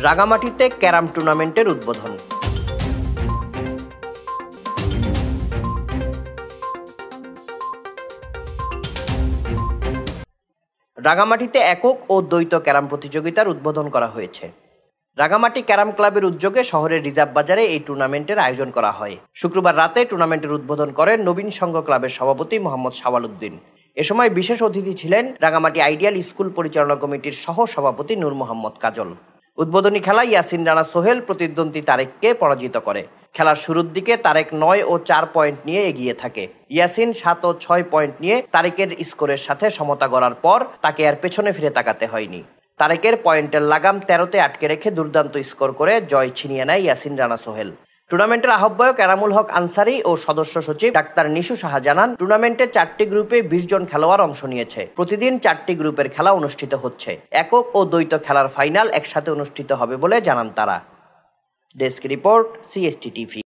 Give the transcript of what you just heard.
রাঙামাটিতে ক্যারাম টুর্নামেন্টের উদ্বোধন। রাঙামাটিতে একক ও দ্বৈত ক্যারাম প্রতিযোগিতার উদ্বোধন করা হয়েছে। রাঙামাটি ক্যারাম ক্লাবের উদ্যোগে শহরের রিজার্ভ বাজারে এই টুর্নামেন্টের আয়োজন করা হয়। শুক্রবার রাতে টুর্নামেন্টের উদ্বোধন করেন নবীন সংঘ ক্লাবের সভাপতি মোহাম্মদ শাওয়াল উদ্দিন। এ সময় বিশেষ অতিথি ছিলেন রাঙামাটি আইডিয়াল স্কুল পরিচালনা কমিটির সহ সভাপতি নূর মোহাম্মদ কাজল। উদ্বোধনী খেলায় ইয়াসিন রানা সোহেল প্রতিদ্বন্দ্বী তারেককে পরাজিত করে। খেলার শুরুর দিকে তারেক 9 ও 4 পয়েন্ট নিয়ে এগিয়ে থাকে। ইয়াসিন 7 ও 6 পয়েন্ট নিয়ে তারেকের স্কোরের সাথে সমতা গড়ার পর তাকে আর পেছনে ফিরে তাকাতে হয়নি। তারেকের পয়েন্টের লাগাম 13তে আটকে রেখে দুর্দান্ত স্কোর করে জয় ছিনিয়ে নেয় ইয়াসিন রানা সোহেল। টুর্নামেন্টের আহ্বায়ক এনামুল হক আনসারি ও সদস্য সচিব ডাক্তার নিশু সাহা জানান, টুর্নামেন্টে 4টি গ্রুপে 20 জন খেলোয়াড় অংশ নিয়েছে। প্রতিদিন 4টি গ্রুপের খেলা অনুষ্ঠিত হচ্ছে। একক ও দ্বৈত খেলার ফাইনাল একসাথে অনুষ্ঠিত হবে বলে জানান তারা। Desk report, CST TV.